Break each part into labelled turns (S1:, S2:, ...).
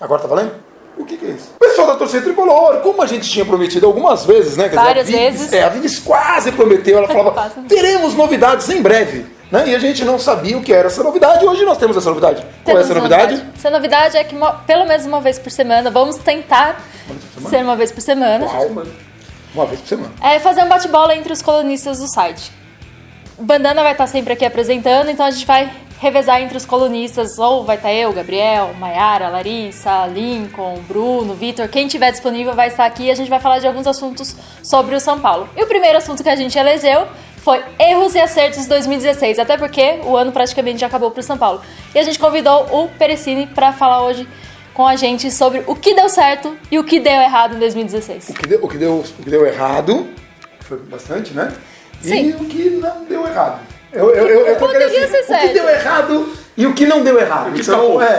S1: Agora tá valendo? O que é isso? Pessoal da torcida tricolor, como a gente tinha prometido algumas vezes, né?
S2: Várias vezes.
S1: A Vives quase prometeu, ela falava, teremos novidades em breve. Né? E a gente não sabia o que era essa novidade, e hoje nós temos essa novidade. Qual é essa novidade?
S2: Essa novidade é que pelo menos uma vez por semana, vamos tentar ser uma vez por semana.
S1: Uau. Uma vez por semana.
S2: É fazer um bate-bola entre os colunistas do site. O Bandana vai estar sempre aqui apresentando, então a gente vai revezar entre os colunistas, ou vai estar eu, Gabriel, Maiara, Larissa, Lincoln, Bruno, Vitor, quem tiver disponível vai estar aqui e a gente vai falar de alguns assuntos sobre o São Paulo. E o primeiro assunto que a gente elegeu foi erros e acertos 2016, até porque o ano praticamente já acabou para o São Paulo. E a gente convidou o Perecini para falar hoje com a gente sobre o que deu certo e o que deu errado em 2016.
S1: O que deu errado foi bastante, né?
S2: Sim.
S1: E o que não deu errado.
S2: Poderia ser certo.
S1: O que deu errado e o que não deu errado.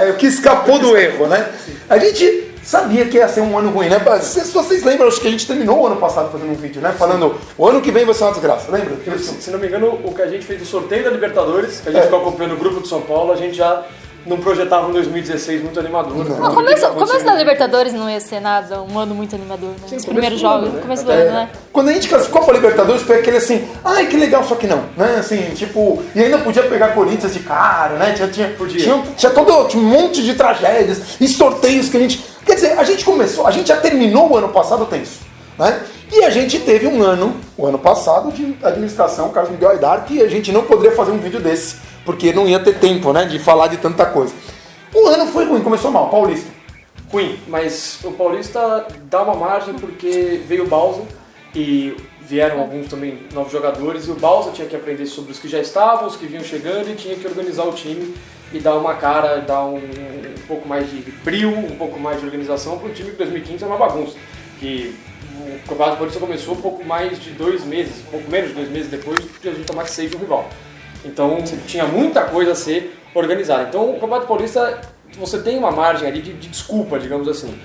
S1: O que escapou do erro, né? A gente sabia que ia ser um ano ruim, né? Se vocês lembram, acho que a gente terminou o ano passado fazendo um vídeo, né? Falando, o ano que vem vai ser uma desgraça, lembra?
S3: Se não me engano, o que a gente fez do sorteio da Libertadores, que a gente ficou acompanhando o grupo do São Paulo, a gente já não projetava um 2016 muito animador.
S2: O começo da Libertadores não ia ser nada, um ano muito animador, né?
S3: Sim,
S2: os primeiros jogos, no começo do ano, né?
S1: Quando a gente classificou pra Libertadores, foi aquele assim, ai que legal, só que não, né? Assim, tipo, e ainda podia pegar Corinthians de cara, né? Tinha um monte de tragédias e sorteios que a gente... Quer dizer, a gente já terminou o ano passado tenso, né? E a gente teve um ano, o ano passado, de administração, Carlos Miguel Aidar, que a gente não poderia fazer um vídeo desse, porque não ia ter tempo, né, de falar de tanta coisa. O ano foi ruim, começou mal, Paulista.
S3: Ruim, mas o Paulista dá uma margem porque veio o Balsa e vieram alguns também novos jogadores, e o Balsa tinha que aprender sobre os que já estavam, os que vinham chegando, e tinha que organizar o time e dar uma cara, dar um pouco mais de brio, um pouco mais de organização para um time que 2015 era uma bagunça. Que o Campeonato Paulista começou um pouco mais de 2 meses, um pouco menos de 2 meses depois de a gente tomar 6 de um rival. Então tinha muita coisa a ser organizada. Então o Campeonato Paulista, você tem uma margem ali de desculpa, digamos assim.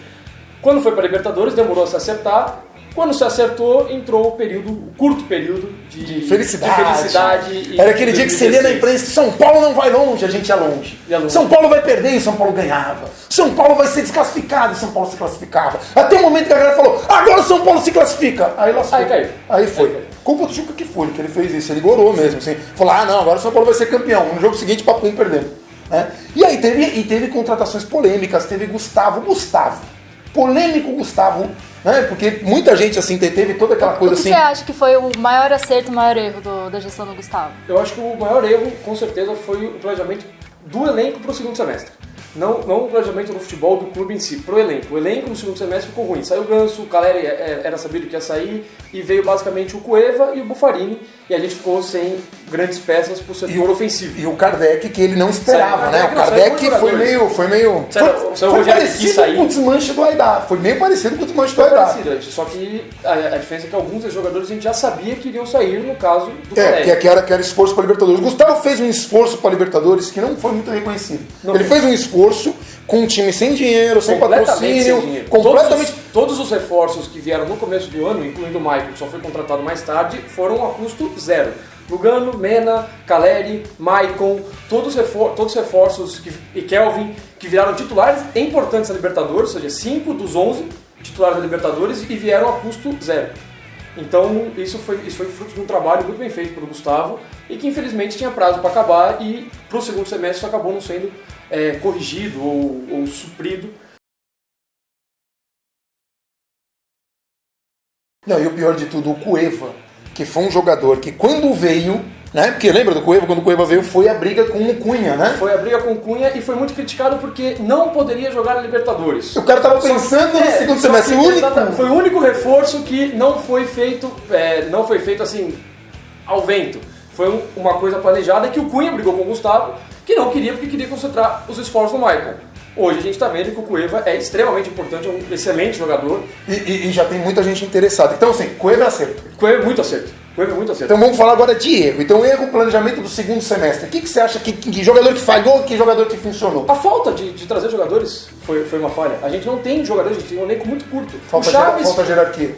S3: Quando foi para a Libertadores, demorou a se acertar. Quando se acertou, entrou o curto período de felicidade.
S1: Era aquele dia que você lia na imprensa que São Paulo não vai longe, a gente ia longe. São Paulo vai perder e São Paulo ganhava. São Paulo vai ser desclassificado e São Paulo se classificava. Até o momento que a galera falou, agora o São Paulo se classifica. Aí lascou.
S3: Aí caiu.
S1: Aí foi. Culpa do Juca que foi, que ele fez isso. Ele gorou mesmo. Assim. Falou, não, agora o São Paulo vai ser campeão. No jogo seguinte, papum, perdemos. E aí teve contratações polêmicas. Teve Gustavo. Polêmico Gustavo. Porque muita gente assim teve toda aquela coisa assim.
S2: O que você acha que foi o maior acerto e o maior erro da gestão do Gustavo?
S3: Eu acho que o maior erro, com certeza, foi o planejamento do elenco para o segundo semestre. Não o planejamento do futebol do clube em si, pro elenco. O elenco no segundo semestre ficou ruim. Saiu o Ganso, o Caleri era sabido que ia sair, e veio basicamente o Cueva e o Buffarini, e a gente ficou sem grandes peças pro setor ofensivo.
S1: E o Kardec, que ele não esperava, né? O Kardec foi meio
S3: foi
S1: parecido com o desmanche do Aidar. Foi meio parecido com o desmanche do Aidar.
S3: Só que a diferença é que alguns dos jogadores a gente já sabia que iriam sair no caso do Caleri.
S1: Que era esforço para Libertadores. O Gustavo fez um esforço para Libertadores que não foi muito reconhecido. Ele fez um esforço com um time sem dinheiro, sem patrocínio, completamente...
S3: Todos os reforços que vieram no começo do ano, incluindo o Maicon, que só foi contratado mais tarde, foram a custo zero. Lugano, Mena, Caleri, Maicon, todos os reforços e Kelvin, que viraram titulares importantes da Libertadores, ou seja, 5 dos 11 titulares da Libertadores, e vieram a custo zero. Então isso foi fruto de um trabalho muito bem feito pelo Gustavo, e que infelizmente tinha prazo para acabar, e para o segundo semestre isso acabou não sendo corrigido ou suprido.
S1: Não, e o pior de tudo, o Cueva, que foi um jogador que quando veio, né? Porque lembra do Cueva, quando o Cueva veio, foi a briga com o Cunha, né?
S3: Foi a briga com o Cunha e foi muito criticado porque não poderia jogar na Libertadores.
S1: O cara tava pensando no segundo semestre,
S3: foi o único reforço que não foi feito assim, ao vento. Foi uma coisa planejada que o Cunha brigou com o Gustavo, que não queria porque queria concentrar os esforços no Maicon. Hoje a gente está vendo que o Cueva é extremamente importante, é um excelente jogador.
S1: E já tem muita gente interessada. Então assim, Cueva é acerto.
S3: Cueva é muito acerto.
S1: Então vamos falar agora de erro. Então erro, planejamento do segundo semestre. O que você acha que jogador que falhou, que jogador que funcionou?
S3: A falta de trazer jogadores foi uma falha. A gente não tem jogadores, a gente tem um elenco muito curto.
S1: Falta hierarquia.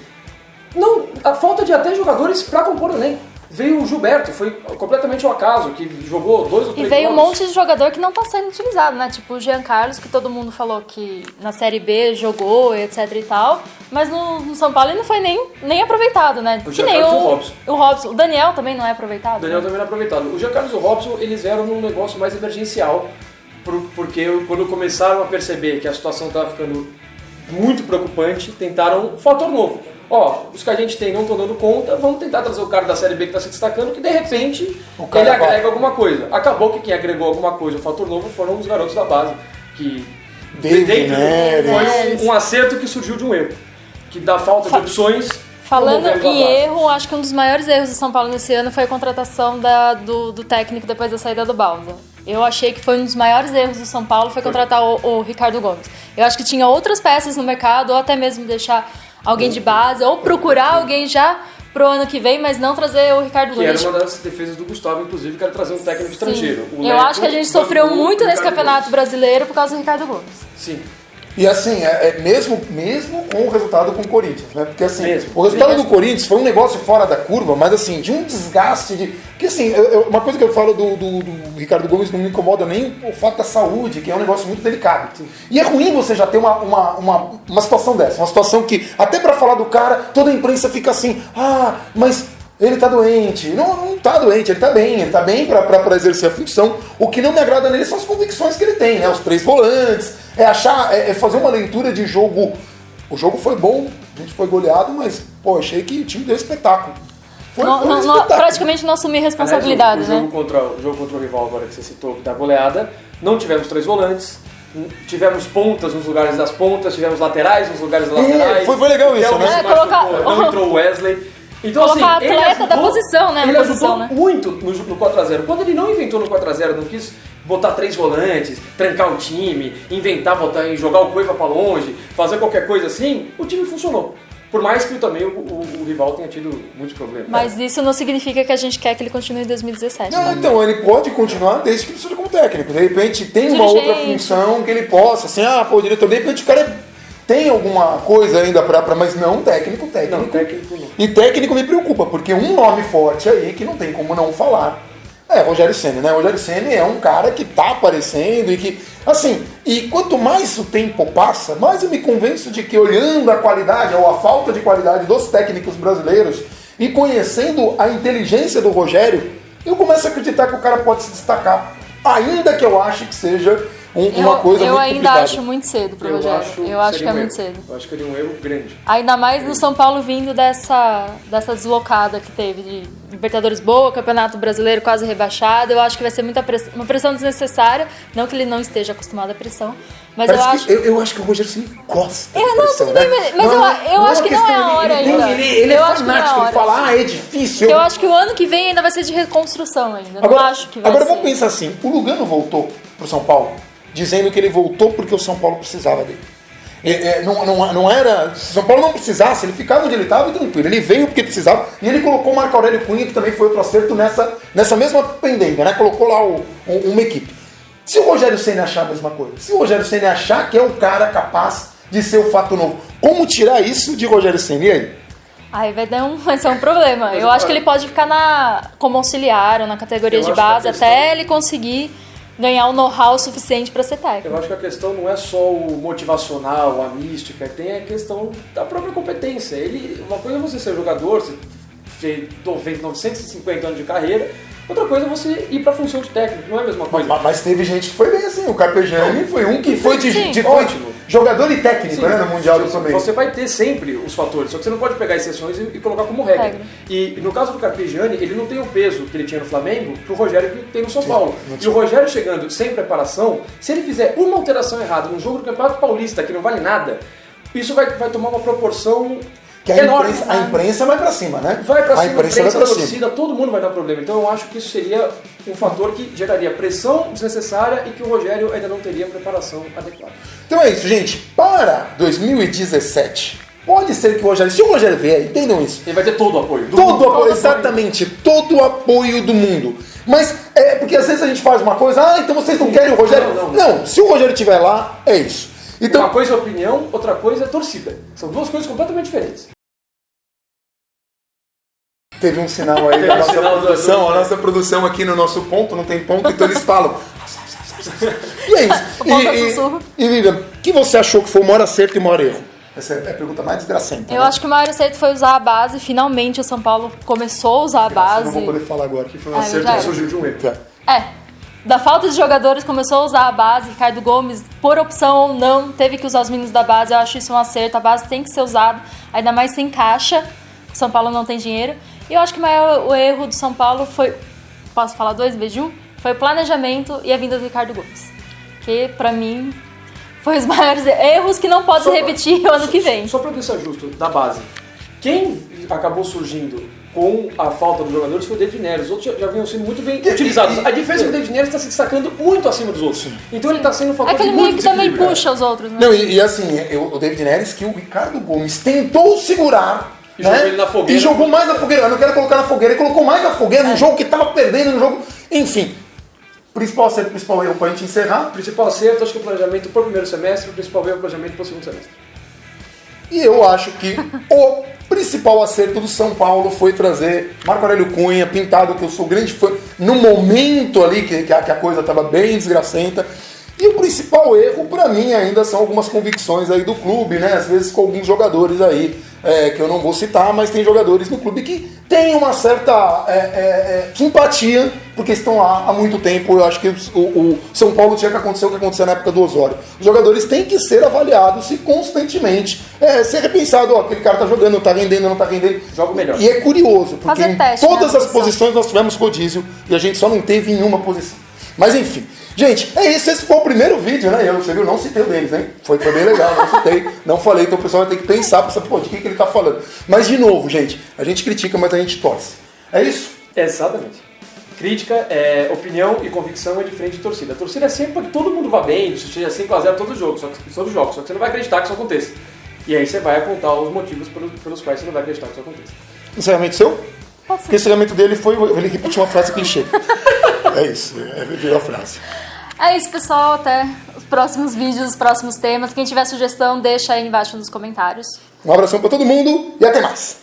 S3: Não, a falta de até jogadores para compor o elenco. Veio o Gilberto, foi completamente ao acaso, que jogou 2 ou 3
S2: E veio um
S3: jogos.
S2: monte de jogador que não tá sendo utilizado, né? Tipo o Jean Carlos, que todo mundo falou que na Série B jogou, etc e tal. Mas no São Paulo ele não foi nem aproveitado, né?
S3: O
S2: Que
S3: Jean
S2: nem
S3: Carlos e o Robson.
S2: o Robson. O Daniel também não é aproveitado.
S3: O Daniel
S2: né?
S3: também não é aproveitado. O Jean Carlos e o Robson, eles eram num negócio mais emergencial, porque quando começaram a perceber que a situação estava ficando muito preocupante, tentaram um fator novo. Ó, os que a gente tem não estão dando conta, vamos tentar trazer o cara da Série B que está se destacando, que de repente ele agrega alguma coisa. Acabou que quem agregou alguma coisa, o fator novo, foram os garotos da base, que foi um acerto que surgiu de um erro, que da falta de opções...
S2: Falando em erro, acho que um dos maiores erros do São Paulo nesse ano foi a contratação do técnico depois da saída do Balsa. Eu achei que foi um dos maiores erros do São Paulo foi contratar o Ricardo Gomes. Eu acho que tinha outras peças no mercado, ou até mesmo deixar alguém de base, ou procurar alguém já pro ano que vem, mas não trazer o Ricardo Gomes.
S3: Que era uma das defesas do Gustavo, inclusive, que era trazer um técnico estrangeiro.
S2: Eu acho que a gente sofreu muito nesse Campeonato Brasileiro por causa do Ricardo Gomes.
S3: Sim.
S1: E assim, mesmo com o resultado com o Corinthians, né? Porque assim, o resultado do Corinthians foi um negócio fora da curva, mas assim, de um desgaste de... Porque assim, uma coisa que eu falo do Ricardo Gomes não me incomoda nem o fato da saúde, que é um negócio muito delicado. E é ruim você já ter uma situação dessa, uma situação que, até pra falar do cara, toda a imprensa fica assim, mas... Ele tá doente. Não tá doente, ele tá bem pra exercer a função. O que não me agrada nele são as convicções que ele tem, né? Os 3 volantes, fazer uma leitura de jogo. O jogo foi bom, a gente foi goleado, mas, achei que o time deu espetáculo.
S2: Praticamente não assumir responsabilidade,
S3: o jogo contra o rival agora que você citou, da goleada, não tivemos 3 volantes. Tivemos pontas nos lugares das pontas, tivemos laterais nos lugares das laterais.
S1: Foi legal isso, né?
S3: Não entrou o Wesley. Então,
S2: colocar
S3: assim,
S2: atleta da posição, né?
S3: Ele ajudou muito no 4x0. Quando ele não inventou no 4x0, não quis botar 3 volantes, trancar o time, inventar, jogar o Cueva pra longe, fazer qualquer coisa assim, o time funcionou. Por mais que também o rival tenha tido muitos problemas.
S2: Mas isso não significa que a gente quer que ele continue em 2017.
S1: Não, então, ele pode continuar desde que ele seja como técnico. De repente tem uma outra função que ele possa, assim, o diretor, de repente o cara tem alguma coisa ainda mas não técnico.
S3: Não, técnico não.
S1: E técnico me preocupa, porque um nome forte aí que não tem como não falar é Rogério Ceni, né? Rogério Ceni é um cara que tá aparecendo e que, assim, e quanto mais o tempo passa, mais eu me convenço de que olhando a qualidade ou a falta de qualidade dos técnicos brasileiros e conhecendo a inteligência do Rogério, eu começo a acreditar que o cara pode se destacar, ainda que eu ache que seja uma coisa muito complicada.
S2: Eu ainda acho muito cedo pro Rogério. Eu acho que é muito cedo.
S3: Eu acho que ele é um erro grande.
S2: Ainda mais no São Paulo vindo dessa deslocada que teve de Libertadores boa, Campeonato Brasileiro quase rebaixado. Eu acho que vai ser uma pressão desnecessária. Não que ele não esteja acostumado à pressão, mas
S1: eu acho que o Rogério Ceni gosta.
S2: Tudo bem, mas eu acho que não é a hora ainda.
S1: Ele é fanático, ele fala, é difícil.
S2: Eu acho que o ano que vem ainda vai ser de reconstrução ainda. Não acho que vai
S1: agora
S2: ser.
S1: Vamos pensar assim, o Lugano voltou pro São Paulo dizendo que ele voltou porque o São Paulo precisava dele. Não era... Se o São Paulo não precisasse, ele ficava onde ele estava e tranquilo. Ele veio porque precisava e ele colocou o Marco Aurélio Cunha, que também foi outro acerto nessa mesma pendenga, né? Colocou lá uma equipe. Se o Rogério Ceni achar a mesma coisa, se o Rogério Ceni achar que é o cara capaz de ser o fato novo, como tirar isso de Rogério Ceni? E aí?
S2: Aí vai ser um problema. Eu acho que ele pode ficar como auxiliar ou na categoria de base até ele conseguir ganhar o know-how suficiente para ser técnico.
S3: Eu acho que a questão não é só o motivacional, a mística, tem a questão da própria competência. Uma coisa é você ser jogador, você fez 950 anos de carreira, outra coisa é você ir para a função de técnico, não é a mesma coisa.
S1: Mas teve gente que foi bem assim, o Carpegiani foi um que foi
S3: ótimo.
S1: Jogador e técnico, né, no Mundial do Flamengo.
S3: Você vai ter sempre os fatores, só que você não pode pegar exceções e colocar como regra. E no caso do Carpegiani, ele não tem o peso que ele tinha no Flamengo pro Rogério que tem no São Paulo. E o Rogério chegando sem preparação, se ele fizer uma alteração errada num jogo do Campeonato Paulista que não vale nada, isso vai tomar uma proporção
S1: que a imprensa vai pra cima, né?
S3: Vai pra cima,
S1: a imprensa,
S3: a torcida, todo mundo vai dar problema. Então eu acho que isso seria um fator que geraria pressão desnecessária e que o Rogério ainda não teria preparação adequada.
S1: Então é isso, gente. Para 2017, pode ser que o Rogério, se o Rogério vier, entendam isso.
S3: Ele vai ter todo o apoio.
S1: Exatamente, todo o apoio do mundo. Mas porque às vezes a gente faz uma coisa, então vocês não querem o Rogério. Não, se o Rogério estiver lá, é isso. Então,
S3: uma coisa é opinião, outra coisa é torcida. São duas coisas completamente diferentes.
S1: Teve um sinal aí da nossa produção. A nossa produção aqui no nosso ponto, não tem ponto, então eles falam. E é isso. E Lívia, o que você achou que foi o maior acerto e o maior erro? Essa é a pergunta mais desgracenta.
S2: Eu acho que o maior acerto foi usar a base. Finalmente o São Paulo começou a usar a base.
S1: Não vou poder falar agora.
S3: Que foi um acerto que surgiu de um erro.
S2: Da falta de jogadores, começou a usar a base. Ricardo Gomes, por opção ou não, teve que usar os meninos da base. Eu acho isso um acerto. A base tem que ser usada, ainda mais sem caixa. O São Paulo não tem dinheiro. E eu acho que o erro do São Paulo foi... Posso falar 2 em vez de 1? Foi o planejamento e a vinda do Ricardo Gomes. Que, pra mim, foi os maiores erros que não podem se repetir o ano que vem.
S3: Só pra deixar justo, da base. Quem acabou surgindo com a falta dos jogadores foi o David Neres. Os outros já vinham sendo muito bem utilizados. A diferença é que o David Neres está se destacando muito acima dos outros. Então ele está sendo um fator de muito
S2: meio que também puxa os outros, né?
S1: Não, e assim, o David Neres, que o Ricardo Gomes tentou segurar...
S3: E jogou ele na fogueira.
S1: E jogou mais na fogueira. Eu não quero colocar na fogueira. Ele colocou mais na fogueira no jogo que estava perdendo, no jogo... Enfim... Principal acerto, principal erro pra gente encerrar.
S3: Principal acerto, acho que o planejamento pro primeiro semestre, o principal erro, o planejamento pro segundo semestre.
S1: E eu acho que o principal acerto do São Paulo foi trazer Marco Aurélio Cunha, Pintado, que eu sou grande fã, no momento ali que a coisa estava bem desgracenta. E o principal erro, pra mim, ainda são algumas convicções aí do clube, né? Às vezes com alguns jogadores aí, que eu não vou citar, mas tem jogadores no clube que têm uma certa simpatia, porque estão lá há muito tempo. Eu acho que o São Paulo tinha que acontecer o que aconteceu na época do Osório. Os jogadores têm que ser avaliados e constantemente ser repensado, aquele cara tá jogando, não tá rendendo, não tá rendendo.
S3: Joga melhor.
S1: E é curioso, porque em todas as
S2: posição.
S1: posições nós tivemos rodízio e a gente só não teve em uma posição. Mas enfim, gente, é isso. Esse foi o primeiro vídeo, né? Você viu, não citei o deles, hein? Foi bem legal, não citei, não falei, então o pessoal vai ter que pensar pra saber, de que ele tá falando. Mas de novo, gente, a gente critica, mas a gente torce. É isso?
S3: Exatamente. Crítica, opinião e convicção é diferente de torcida. A torcida é sempre para que todo mundo vá bem, seja 5-0 todos os jogos, só que você não vai acreditar que isso aconteça. E aí você vai apontar os motivos pelos quais você não vai acreditar que isso aconteça.
S1: Encerramento seu? Porque o encerramento dele foi ele repetir uma frase clichê. É isso, virou a frase.
S2: É isso, pessoal. Até os próximos vídeos, os próximos temas. Quem tiver sugestão, deixa aí embaixo nos comentários.
S1: Um abração pra todo mundo e até mais.